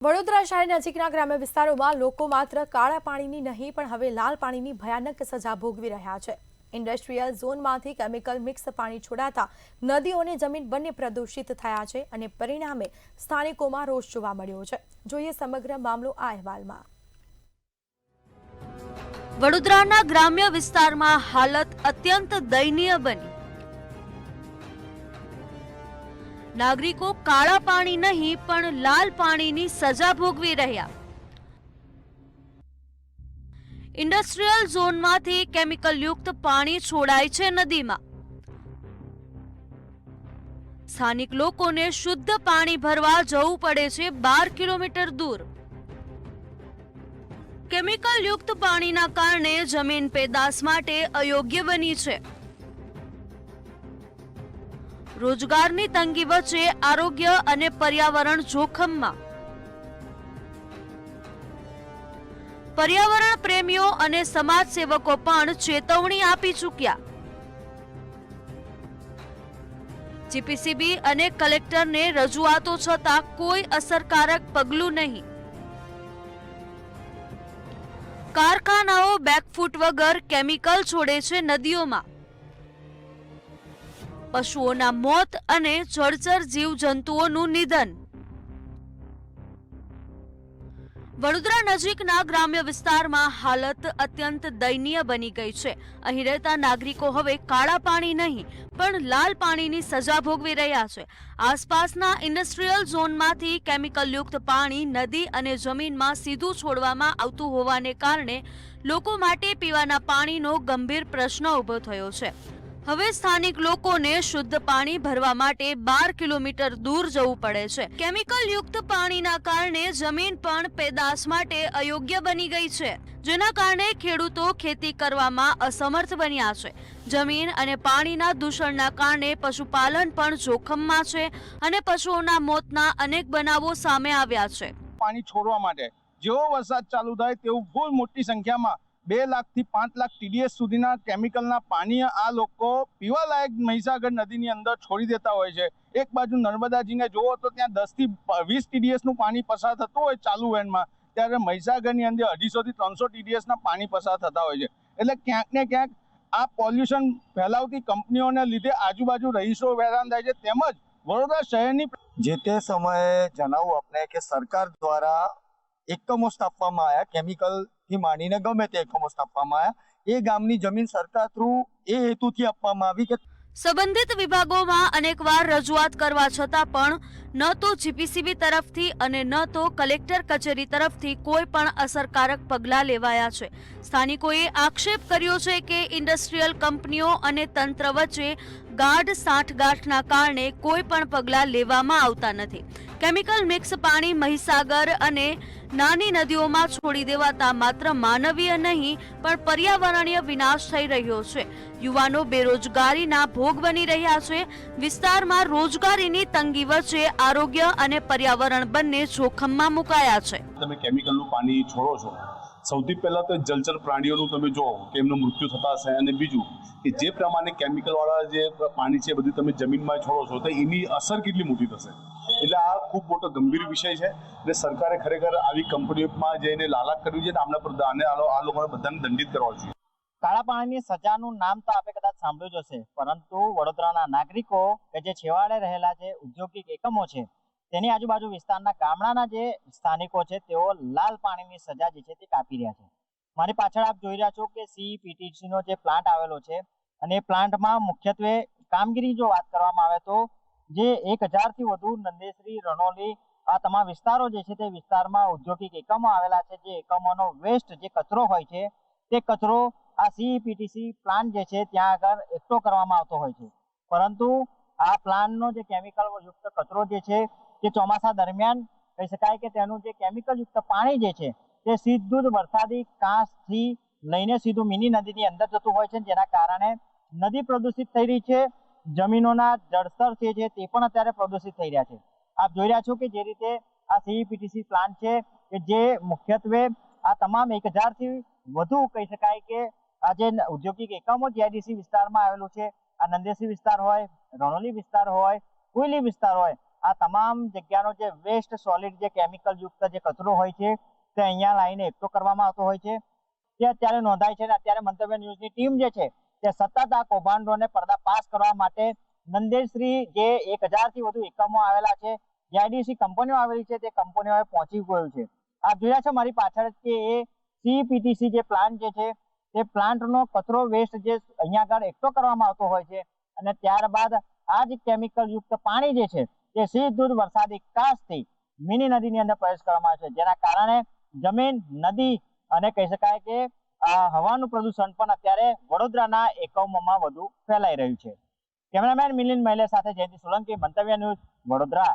વડોદરા શહેર નજીકના ગ્રામ્ય વિસ્તારોમાં લોકો માત્ર કાળા પાણીની નહીં પણ હવે લાલ પાણીની ભયાનક સજા ભોગવી રહ્યા છે। ઇન્ડસ્ટ્રીયલ ઝોનમાંથી કેમિકલ મિક્સ પાણી છોડાતા નદીઓ અને જમીન બંને પ્રદૂષિત થયા છે અને પરિણામે સ્થાનિકોમાં રોષ જોવા મળ્યો છે। જોઈએ સમગ્ર મામલો આ અહેવાલમાં। વડોદરાના ગ્રામ્ય વિસ્તારમાં હાલત અત્યંત દયનીય બની। નાગરિકો કાળા પાણી નહીં પણ લાલ પાણીની સજા ભોગવી રહ્યા। ઇન્ડસ્ટ્રીયલ ઝોનમાંથી કેમિકલ યુક્ત પાણી છોડાય છે નદીમાં। સ્થાનિક લોકોને શુદ્ધ પાણી ભરવા જવું પડે છે 12 કિલોમીટર દૂર। કેમિકલ યુક્ત પાણીના કારણે જમીન પેદાશ માટે અયોગ્ય બની છે। રોજગારની તંગી વચ્ચે આરોગ્ય અને પર્યાવરણ જોખમમાં। પર્યાવરણ પ્રેમીઓ અને સમાજ સેવકો પણ ચેતવણી આપી ચૂક્યા। જીપીસીબી અને કલેક્ટરને રજૂઆતો છતાં કોઈ અસરકારક પગલું નહીં। કારખાનાઓ બેકફૂટ વગર કેમિકલ છોડે છે નદીઓમાં। પશુઓના મોત અને જળચર જીવજંતુઓનું નિધન। વડોદરા નજીકના ગ્રામ્ય વિસ્તારમાં હાલત અત્યંત દયનીય બની ગઈ છે। અહીં રહેતા નાગરિકો હવે કાળા પાણી નહીં પણ લાલ પાણીની સજા ભોગવી રહ્યા છે। આસપાસના ઇન્ડસ્ટ્રીયલ ઝોનમાંથી કેમિકલયુક્ત પાણી નદી અને જમીનમાં સીધું છોડવામાં આવતું હોવાને કારણે લોકો માટે પીવાના પાણીનો ગંભીર પ્રશ્ન ઊભો થયો છે। હવે સ્થાનિક લોકોને શુદ્ધ પાણી ભરવા માટે 12 કિલોમીટર દૂર જવું પડે છે। કેમિકલ યુક્ત પાણીના કારણે જમીન પણ પેદાશ માટે અયોગ્ય બની ગઈ છે, જેના કારણે ખેડૂતો ખેતી કરવામાં અસમર્થ બન્યા છે। જમીન અને પાણીના દૂષણના કારણે પશુપાલન પણ જોખમમાં છે અને પશુઓના મોતના અનેક બનાવો સામે આવ્યા છે। પાણી છોડવા માટે જેવો વરસાદ ચાલુ થાય તેવું બહુ મોટી સંખ્યામાં 2 લાખથી 5 લાખ ટીડીએસ સુધીના કેમિકલના પાણી આ લોકો પીવાલાયક મહીસાગર નદીની અંદર છોડી દેતા હોય છે। એક બાજુ નર્મદાજીને જોવો તો ત્યાં 10 થી 20 ટીડીએસનું પાણી પસાર થતું હોય ચાલુ વેનમાં, ત્યારે મહીસાગરની અંદર 250 થી 300 ટીડીએસના પાણી પસાર થતા હોય છે। એટલે ક્યાંક ને ક્યાંક આ પોલ્યુશન ફેલાવતી કંપનીઓને લીધે આજુબાજુ રહીશો હેરાન થાય છે। તેમજ વડોદરા શહેરની જે તે સમયે જણાવું આપણે કે સરકાર દ્વારા એકમો સ્થાપવામાં આવ્યા, કેમિકલ થી માંડીને ગમે તે એકમો સ્થાપવામાં આવ્યા। એ ગામની જમીન સરકાર થ્રુ એ હેતુથી આપવામાં આવી કે સંબંધિત વિભાગોમાં અનેકવાર રજૂઆત કરવા છતાં પણ ન તો જીપીસીબી તરફથી અને ન તો કલેક્ટર કચેરી તરફથી કોઈ પણ અસરકારક પગલાં લેવાયા છે। સ્થાનિકોએ આક્ષેપ કર્યો છે કે ઇન્ડસ્ટ્રીયલ કંપનીઓ અને તંત્ર વચ્ચે ગાઢ સાંઠગાંઠના કારણે કોઈ પણ પગલાં લેવામાં આવતા નથી। કેમિકલ મિક્સ પાણી મહીસાગર અને નાની નદીઓમાં છોડી દેવાતા માત્ર માનવીય નહીં પણ પર્યાવરણીય વિનાશ થઈ રહ્યો છે। યુવાનો બેરોજગારીના ભોગ બની રહ્યા છે। વિસ્તારમાં રોજગારીની તંગી વચ્ચે આરોગ્ય અને પર્યાવરણ બંને જોખમમાં મુકાયા છે। તમે કેમિકલનું પાણી છોડો છો, સૌથી પહેલા તો જલચર પ્રાણીઓનું તમે જો કે એમનું મૃત્યુ થતા હશે, અને બીજું કે જે પ્રમાણે કેમિકલવાળા જે પાણી છે બધું તમે જમીનમાં છોડો છો તો એની અસર કેટલી મોટી થશે। એટલે આ ખૂબ મોટો ગંભીર વિષય છે। એટલે સરકારે ખરેખર આવી કંપનીઓમાં જઈને લાલાક કરવી જોઈએ, આમના પર આ લોકોને બધાને દંડિત કરવા જોઈએ। કાળા પાણીની સજાનું નામ તો આપણે કદાચ સાંભળ્યું જ હશે, પરંતુ વડોદરાના નાગરિકો કે જે છેવાડે રહેલા જે ઔદ્યોગિક એકમો છે તેની આજુબાજુ વિસ્તારના ગામડાના જે સ્થાનિકો છે તેઓ લાલ પાણીની સજા જે છે તે કાપી રહ્યા છે। મારી પાછળ આપ જોઈ રહ્યા છો કે સીઈપીટીસી નો જે પ્લાન્ટ આવેલો છે અને એ પ્લાન્ટમાં મુખ્યત્વે કામગીરી જો વાત કરવામાં આવે તો જે 1000 થી વધુ નંદેશ્રી, રણોલી આ તમામ વિસ્તારો જે છે તે વિસ્તારમાં ઔદ્યોગિક એકમો આવેલા છે। જે એકમોનો વેસ્ટ જે કચરો હોય છે તે કચરો આ સીઈપીટીસી પ્લાન્ટ જે છે ત્યાં આગળ એકઠો કરવામાં આવતો હોય છે, પરંતુ આ પ્લાન્ટનો જે કેમિકલ યુક્ત કચરો જે છે તે ચોમાસા દરમિયાન કહી શકાય કે તેનું જે કેમિકલ યુક્ત પાણી જે છે તે સીધું જ વરસાદી કાંસથી લઈને સીધું મિની નદીની અંદર જતું હોય છે, જેના કારણે નદી પ્રદૂષિત થઈ રહી છે। જમીનોના જળસ્તર છે તે પણ અત્યારે પ્રદૂષિત થઈ રહ્યા છે। આપ જોઈ રહ્યા છો કે જે રીતે આ સીઈપીટીસી પ્લાન્ટ છે કે જે મુખ્યત્વે આ તમામ 1000 થી વધુ કહી શકાય કે આ જે ઔદ્યોગિક એકમો જીઆઈડીસી વિસ્તારમાં આવેલું છે, આ નંદેસરી વિસ્તાર હોય, રણોલી વિસ્તાર હોય, કોયલી વિસ્તાર હોય, આ તમામ જગ્યાનો જે વેસ્ટ સોલિડ જે કેમિકલ યુક્ત જે કચરો હોય છે તે અહીંયા લાવીને એકઠો કરવામાં આવતો હોય છે તે અત્યારે નોંધાય છે અને અત્યારે મંતવ્ય ન્યૂઝની ટીમ જે છે તે સતત આ કૌભાંડોને પર્દાફાશ કરવા માટે નંદેશ્રી જે 1000 થી વધુ એકમો આવેલા છે, જીઆઈડીસી કંપનીઓ આવેલી છે, તે કંપનીઓએ પહોંચી ગયું છે. આપ જોયા છે મારી પાછળ કે એ સીપીટીસી જે પ્લાન્ટ જે છે તે પ્લાન્ટનો કચરો વેસ્ટ જે અહીંયા આગળ એકઠો કરવામાં આવતો હોય છે અને ત્યારબાદ આ જે કેમિકલ યુક્ત પાણી જે છે તે સીધું જ વરસાદી કાંસથી મિની નદીની અંદર પ્રવેશ કરવામાં આવે છે, જેના કારણે જમીન, નદી અને કહી શકાય કે હવાનું પ્રદૂષણ પણ અત્યારે વડોદરાના એકમોમાં વધુ ફેલાઈ રહ્યું છે. કેમેરામેન મિલિંદ મહેલે સાથે જયંતિ સોલંકી, મંતવ્ય ન્યૂઝ, વડોદરા.